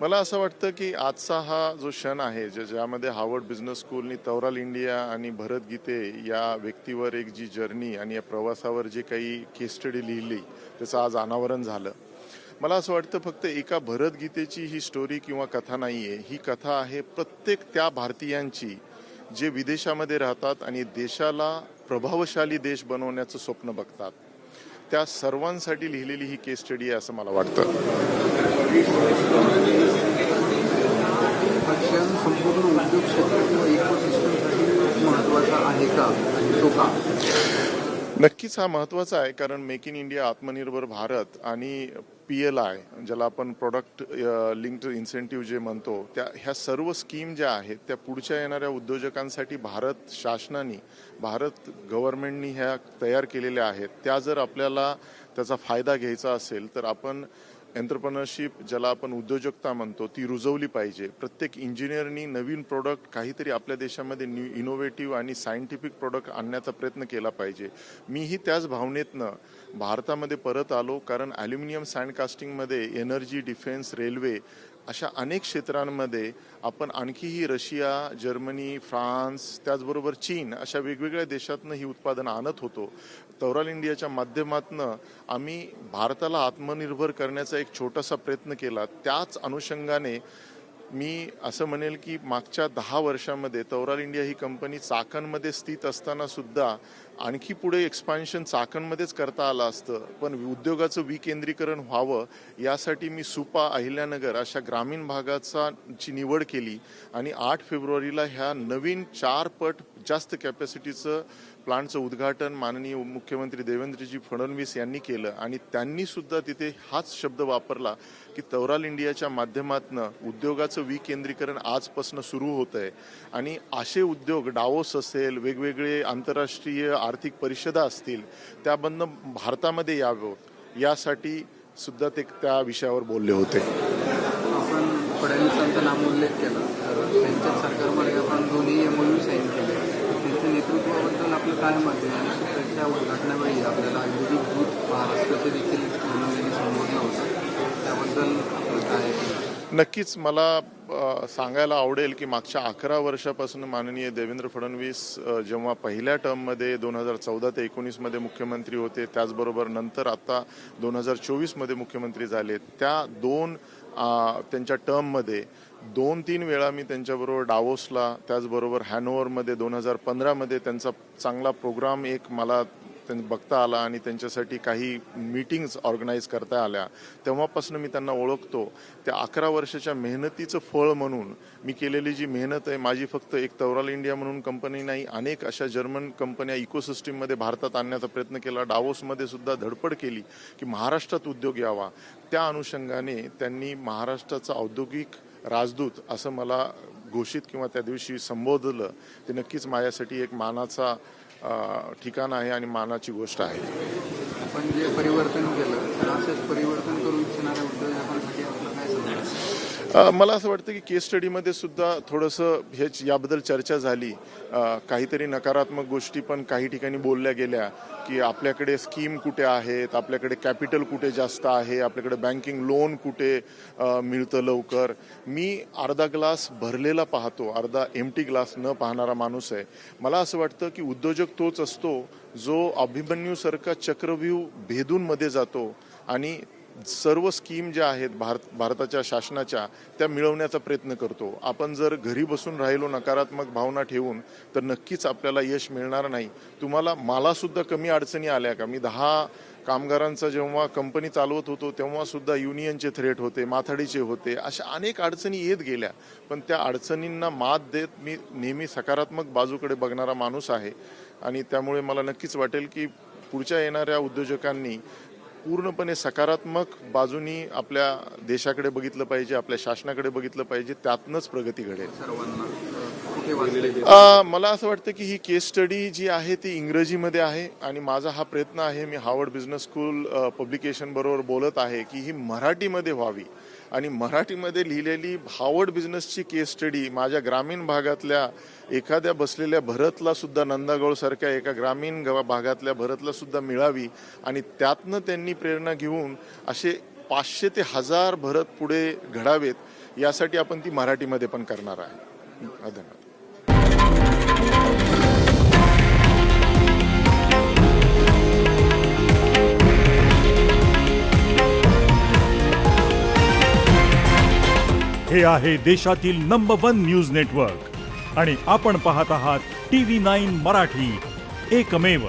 मला असं वाटतं की आजचा हा जो क्षण आहे ज्यामध्ये हार्वर्ड बिझनेस स्कूलनी तौराल इंडिया आणि भरत गीते या व्यक्तीवर एक जी जर्नी आणि या प्रवासावर जे काही केस स्टडी लिहिली त्याचं आज अनावरण झालं. मला असं वाटतं फक्त एका भरत गीतेची ही स्टोरी किंवा कथा नाही आहे, ही कथा आहे प्रत्येक त्या भारतीयांची जे विदेशामध्ये राहतात आणि देशाला प्रभावशाली देश बनवण्याचं स्वप्न बघतात. त्या सर्वांसाठी लिहिलेली ही केस स्टडी आहे असं मला वाटतं. शिक्षण संपूर्ण उद्योग क्षेत्र किंवा इकोसिस्टमसाठी खूप महत्त्वाचा आहे का आणि तो का? नक्कीच हा महत्त्वाचा आहे, कारण मेक इन इंडिया, आत्मनिर्भर भारत आणि PLI ज्याला आपण प्रोडक्ट लिंक्ड इन्सेंटिव्ह जे म्हणतो, ह्या सर्व स्कीम ज्या आहेत त्या पुढच्या येणाऱ्या उद्योजकांसाठी भारत शासनाने, भारत गव्हर्नमेंटनी ह्या तयार केलेल्या आहेत. त्या जर आपल्याला त्याचा फायदा घ्यायचा असेल तर आपण एंटरप्रेनरशिप ज्याला आपण उद्योजकता म्हणतो ती रुजवली पाहिजे. प्रत्येक इंजिनियरनी नवीन प्रोडक्ट काहीतरी आपल्या देशामध्ये इनोव्हेटिव्ह आणि सायंटिफिक प्रोडक्ट आणण्याचा प्रयत्न केला पाहिजे. मीही त्याच भावनेतनं भारतामध्ये परत आलो, कारण ॲल्युमिनियम सँड कास्टिंगमध्ये एनर्जी, डिफेन्स, रेल्वे अशा अनेक क्षेत्रांमध्ये आपण आणखीही रशिया, जर्मनी, फ्रान्स, त्याचबरोबर चीन अशा वेगवेगळ्या देशातनं ही उत्पादनं आणत होतो. तौराल इंडियाच्या माध्यमातून आम्ही भारताला आत्मनिर्भर करण्याचा एक छोटासा प्रयत्न केला. त्याच अनुषंगाने मी असं म्हणेल की मागच्या 10 वर्षामध्ये तौराल इंडिया ही कंपनी चाकणमध्ये स्थित असताना सुद्धा आणखी पुढे एक्सपान्शन चाकणमध्येच करता आलं असतं, पण उद्योगाचं विकेंद्रीकरण व्हावं यासाठी मी सुपा, अहिल्यानगर अशा ग्रामीण भागाची निवड केली आणि 8 फेब्रुवारीला ह्या नवीन 4 पट जास्त कॅपॅसिटीचं प्लांटचं उद्घाटन माननीय मुख्यमंत्री देवेंद्रजी फडणवीस यांनी केलं. आणि त्यांनी सुद्धा तिथे हाच शब्द वापरला की तौराल इंडियाच्या माध्यमातून उद्योगाचं विकेंद्रीकरण आजपासून सुरू होत आहे आणि असे उद्योग डावोस असेल, वेगवेगळे आंतरराष्ट्रीय आर्थिक परिषदा असतील, त्याबद्दल भारतामध्ये यावं यासाठी सुद्धा ते त्या विषयावर बोलले होते. आपण फडणवीसांचा नामोल्लेख केला तर त्यांच्या सरकारमध्ये आपण दोन्ही MOU साईन केले. त्यांच्या नेतृत्वाबद्दल आपलं काय मत आहे? आणि त्याच्या उद्घाटनावेळी आपल्याला आयुर्वेदिक दूध महाराष्ट्राचे देखील बनवलेली संबोधलं होतं, त्याबद्दल आपलं काय आहे? नक्कीच मला सांगायला आवडेल की मागच्या 11 वर्षापासून माननीय देवेंद्र फडणवीस जेव्हा पहिल्या टर्ममध्ये 2014 ते 19मध्ये मुख्यमंत्री होते, त्याचबरोबर नंतर आता 2024मध्ये मुख्यमंत्री झाले, त्या त्यांच्या टर्ममध्ये 2-3 वेळा मी त्यांच्याबरोबर डावोसला, त्याचबरोबर हॅनोवरमध्ये 2015मध्ये त्यांचा चांगला प्रोग्राम एक मला बघता आला आणि त्यांच्यासाठी काही मीटिंग्स ऑर्गनाईज करता आल्या. तेव्हापासून मी त्यांना ओळखतो. त्या 11 वर्षाच्या मेहनतीचं फळ म्हणून मी केलेली जी मेहनत आहे, माझी फक्त एक तौराल इंडिया म्हणून कंपनी नाही, अनेक अशा जर्मन कंपन्या इकोसिस्टीममध्ये भारतात आणण्याचा प्रयत्न केला. डावोसमध्ये सुद्धा धडपड केली की महाराष्ट्रात उद्योग यावा. त्या अनुषंगाने त्यांनी महाराष्ट्राचा औद्योगिक राजदूत असं मला घोषित किंवा त्या दिवशी संबोधलं. ते नक्कीच माझ्यासाठी एक मानाचा ठिकाण आहे आणि मानाची गोष्ट आहे. आपण जे परिवर्तन केलं तर असंच परिवर्तन करू इच्छिणाऱ्या उद्योजकांसाठी आपलं काय सांगाल? मला असं वाटतं की केस स्टडीमध्ये सुद्धा थोडंसं याबद्दल चर्चा झाली. काहीतरी नकारात्मक गोष्टी पण काही ठिकाणी बोलल्या गेल्या की आपल्याकडे स्कीम कुठे आहेत, आपल्याकडे कॅपिटल कुठे जास्त आहे, आपल्याकडे बँकिंग लोन कुठे मिळतं लवकर. मी अर्धा ग्लास भरलेला पाहतो, अर्धा एम्प्टी ग्लास न पाहणारा माणूस आहे. मला असं वाटतं की उद्योजक तोच असतो जो अभिमन्यूसारखा चक्रव्यूह भेदून मध्ये जातो आणि सर्व स्कीम ज्या आहेत भारताच्या शासनाच्या त्या मिळवण्याचा प्रयत्न करतो. आपण जर घरी बसून राहिलो नकारात्मक भावना ठेवून तर नक्कीच आपल्याला यश मिळणार नाही. मला सुद्धा कमी अडचणी आल्या का? मी 10 कामगारांचा जेव्हा कंपनी चालवत होतो तेव्हा सुद्धा युनियनचे थ्रेट होते, माथाडीचे होते, अशा अनेक अडचणी येत गेल्या. पण त्या अडचणींना मात देत मी नेहमी सकारात्मक बाजूकडे बघणारा माणूस आहे आणि त्यामुळे मला नक्कीच वाटेल की पुढच्या येणाऱ्या उद्योजकांनी पूर्णपणे सकारात्मक बाजूनी आपल्या देशाकडे बघितलं पाहिजे, आपल्या शासनाकडे बघितलं पाहिजे. त्यातनंच प्रगती घडेल. मला असं वाटतं की ही केस स्टडी जी आहे ती इंग्रजीमध्ये आहे आणि माझा हा प्रयत्न आहे, मी हार्वर्ड बिझनेस स्कूल पब्लिकेशन बरोबर बोलत आहे की ही मराठीमध्ये व्हावी आणि मराठीमध्ये लिहिलेली हार्वर्ड बिझनेसची केस स्टडी माझ्या ग्रामीण भागातल्या एखाद्या बसलेल्या भरतला सुद्धा, नंदागौळसारख्या एका ग्रामीण भागातल्या भरतला सुद्धा मिळावी आणि त्यातनं त्यांनी प्रेरणा घेऊन असे 500 ते 1000 भरत पुढे घडावेत यासाठी आपण ती मराठीमध्ये पण करणार आहे. धन्यवाद. हे आहे देशातील नंबर 1 न्यूज नेटवर्क आणि आपण पाहत आहात TV9 मराठी, एकमेव.